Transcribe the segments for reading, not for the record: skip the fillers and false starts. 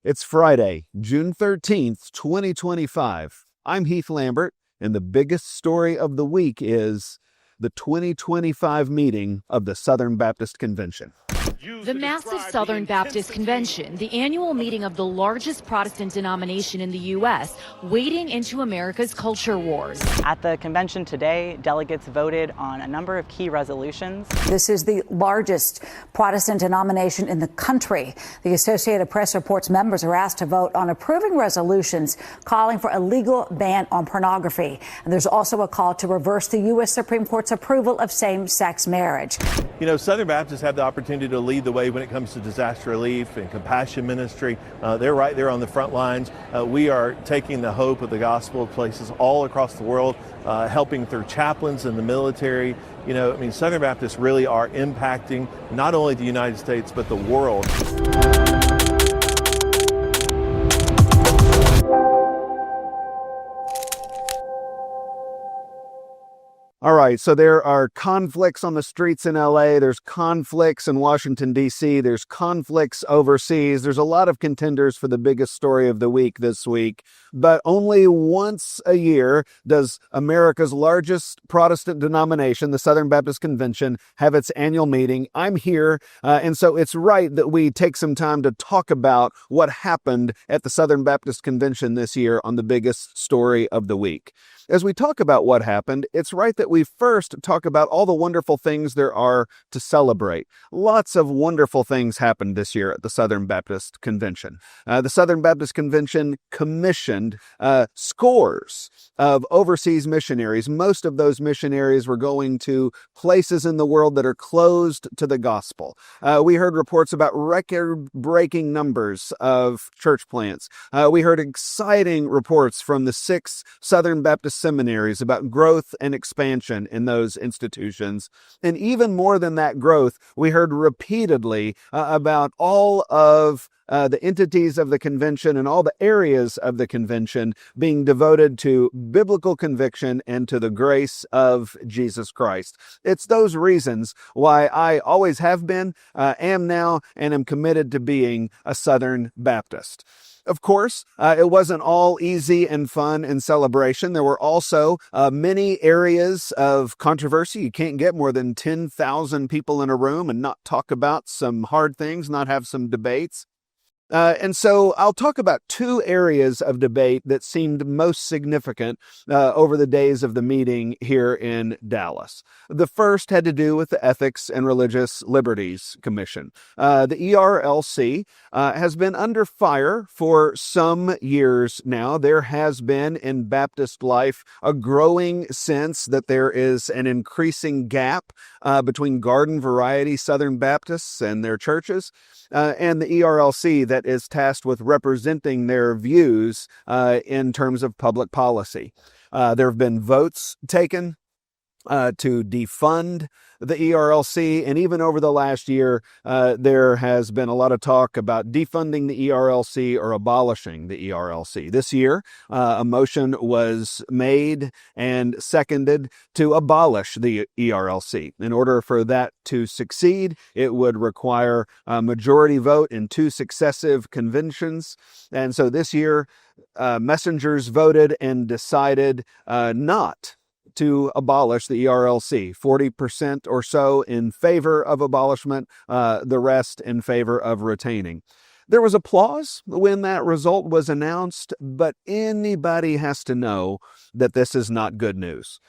It's Friday, June 13th, 2025. I'm Heath Lambert, and the biggest story of the week is the 2025 meeting of the Southern Baptist Convention. The massive Southern Baptist Convention, the annual meeting of the largest Protestant denomination in the U.S., wading into America's culture wars. At the convention today, delegates voted on a number of key resolutions. This is the largest Protestant denomination in the country. The Associated Press reports members are asked to vote on approving resolutions calling for a legal ban on pornography. And there's also a call to reverse the U.S. Supreme Court's approval of same-sex marriage. You know, Southern Baptists have the opportunity to lead the way when it comes to disaster relief and compassion ministry. They're right there on the front lines. We are taking the hope of the gospel to places all across the world, helping through chaplains in the military. You know, I mean, Southern Baptists really are impacting not only the United States, but the world. All right, so there are conflicts on the streets in LA, there's conflicts in Washington, D.C., there's conflicts overseas. There's a lot of contenders for the biggest story of the week this week, but only once a year does America's largest Protestant denomination, the Southern Baptist Convention, have its annual meeting. I'm here, and so it's right that we take some time to talk about what happened at the Southern Baptist Convention this year on the biggest story of the week. As we talk about what happened, it's right that we first talk about all the wonderful things there are to celebrate. Lots of wonderful things happened this year at the Southern Baptist Convention. The Southern Baptist Convention commissioned scores of overseas missionaries. Most of those missionaries were going to places in the world that are closed to the gospel. We heard reports about record-breaking numbers of church plants. We heard exciting reports from the 6 Southern Baptist seminaries about growth and expansion in those institutions. And even more than that growth, we heard repeatedly about all of the entities of the convention and all the areas of the convention being devoted to biblical conviction and to the grace of Jesus Christ. It's those reasons why I always have been, am now, and am committed to being a Southern Baptist. Of course, it wasn't all easy and fun and celebration. There were also many areas of controversy. You can't get more than 10,000 people in a room and not talk about some hard things, not have some debates. And so I'll talk about 2 areas of debate that seemed most significant over the days of the meeting here in Dallas. The first had to do with the Ethics and Religious Liberties Commission. The ERLC has been under fire for some years now. There has been in Baptist life a growing sense that there is an increasing gap between garden variety Southern Baptists and their churches and the ERLC that is tasked with representing their views in terms of public policy. There have been votes taken to defund the ERLC, and even over the last year, there has been a lot of talk about defunding the ERLC or abolishing the ERLC. This year, a motion was made and seconded to abolish the ERLC. In order for that to succeed, it would require a majority vote in 2 successive conventions. And so this year, messengers voted and decided not to abolish the ERLC. 40% or so in favor of abolishment, the rest in favor of retaining. There was applause when that result was announced, but anybody has to know that this is not good news.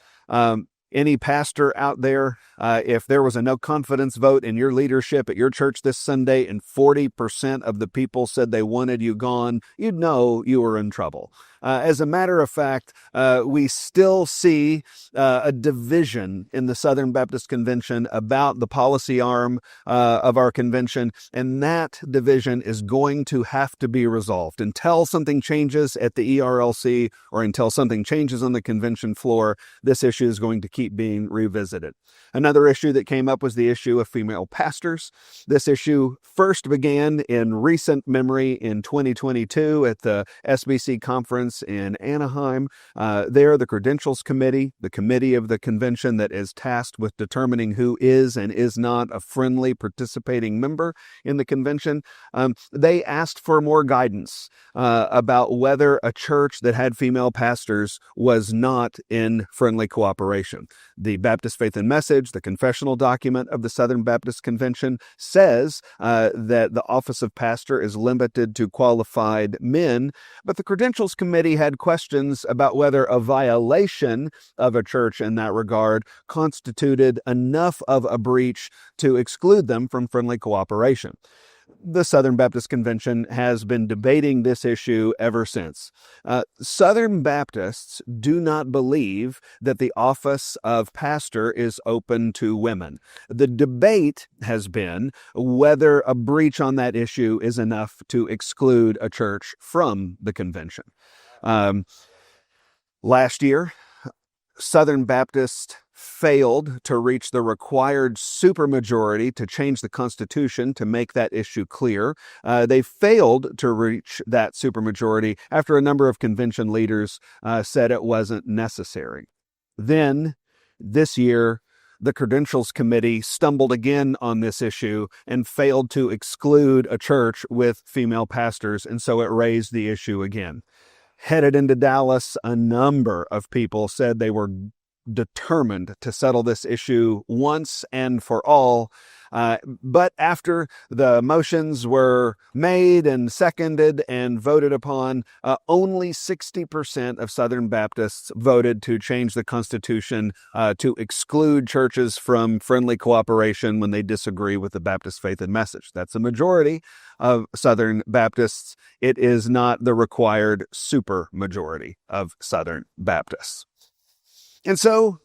Any pastor out there, if there was a no confidence vote in your leadership at your church this Sunday and 40% of the people said they wanted you gone, you'd know you were in trouble. As a matter of fact, we still see a division in the Southern Baptist Convention about the policy arm of our convention, and that division is going to have to be resolved. Until something changes at the ERLC or until something changes on the convention floor, this issue is going to keep being revisited. Another issue that came up was the issue of female pastors. This issue first began in recent memory in 2022 at the SBC conference in Anaheim. There, the Credentials Committee, the committee of the convention that is tasked with determining who is and is not a friendly participating member in the convention, they asked for more guidance about whether a church that had female pastors was not in friendly cooperation. The Baptist Faith and Message, the confessional document of the Southern Baptist Convention, says that the office of pastor is limited to qualified men, but the Credentials Committee had questions about whether a violation of a church in that regard constituted enough of a breach to exclude them from friendly cooperation. The Southern Baptist Convention has been debating this issue ever since. Southern Baptists do not believe that the office of pastor is open to women. The debate has been whether a breach on that issue is enough to exclude a church from the convention. Last year, Southern Baptists failed to reach the required supermajority to change the Constitution to make that issue clear. They failed to reach that supermajority after a number of convention leaders said it wasn't necessary. Then, this year, the Credentials Committee stumbled again on this issue and failed to exclude a church with female pastors, and so it raised the issue again. Headed into Dallas, a number of people said they were determined to settle this issue once and for all. But after the motions were made and seconded and voted upon, only 60% of Southern Baptists voted to change the Constitution to exclude churches from friendly cooperation when they disagree with the Baptist Faith and Message. That's a majority of Southern Baptists. It is not the required supermajority of Southern Baptists. And so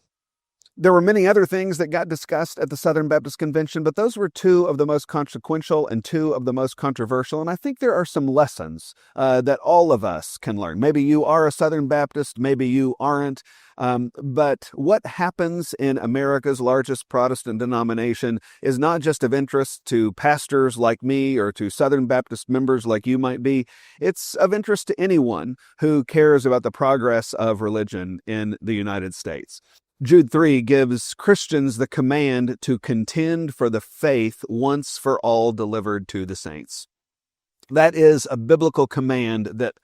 there were many other things that got discussed at the Southern Baptist Convention, but those were two of the most consequential and two of the most controversial. And I think there are some lessons that all of us can learn. Maybe you are a Southern Baptist, maybe you aren't. But what happens in America's largest Protestant denomination is not just of interest to pastors like me or to Southern Baptist members like you might be. It's of interest to anyone who cares about the progress of religion in the United States. Jude 3 gives Christians the command to contend for the faith once for all delivered to the saints. That is a biblical command that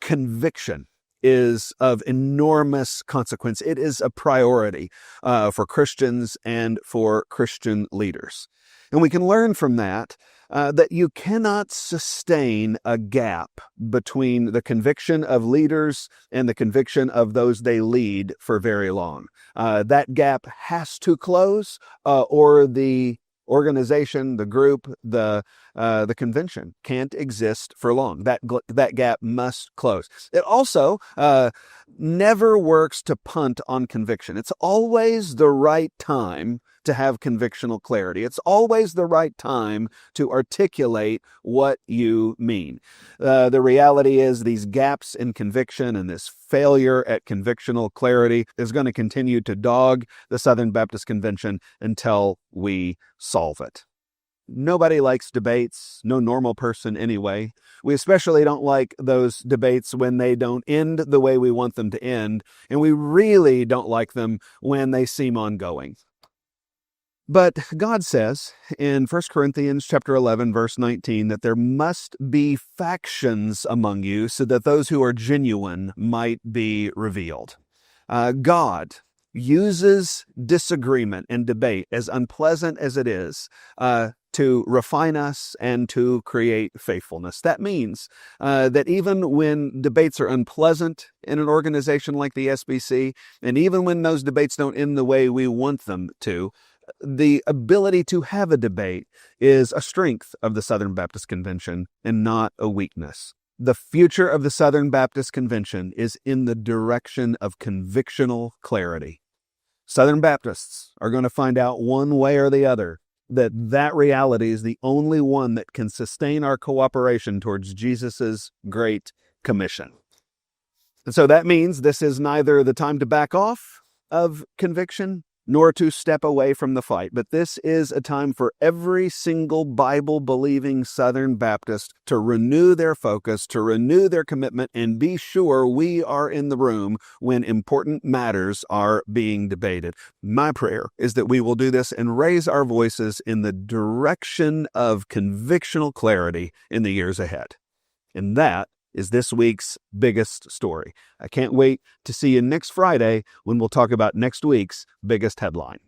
conviction is of enormous consequence. It is a priority for Christians and for Christian leaders. And we can learn from that that you cannot sustain a gap between the conviction of leaders and the conviction of those they lead for very long. That gap has to close, or the organization, the group, the convention can't exist for long. That gap must close. It also never works to punt on conviction. It's always the right time to have convictional clarity. It's always the right time to articulate what you mean. The reality is these gaps in conviction and this failure at convictional clarity is going to continue to dog the Southern Baptist Convention until we solve it. Nobody likes debates, no normal person anyway. We especially don't like those debates when they don't end the way we want them to end, and we really don't like them when they seem ongoing. But God says in 1 Corinthians chapter 11, verse 19, that there must be factions among you so that those who are genuine might be revealed. God uses disagreement and debate, as unpleasant as it is, to refine us and to create faithfulness. That means that even when debates are unpleasant in an organization like the SBC, and even when those debates don't end the way we want them to, the ability to have a debate is a strength of the Southern Baptist Convention and not a weakness. The future of the Southern Baptist Convention is in the direction of convictional clarity. Southern Baptists are going to find out one way or the other that reality is the only one that can sustain our cooperation towards Jesus's Great Commission. And so that means this is neither the time to back off of conviction, nor to step away from the fight. But this is a time for every single Bible-believing Southern Baptist to renew their focus, to renew their commitment, and be sure we are in the room when important matters are being debated. My prayer is that we will do this and raise our voices in the direction of convictional clarity in the years ahead. And that is this week's biggest story. I can't wait to see you next Friday when we'll talk about next week's biggest headline.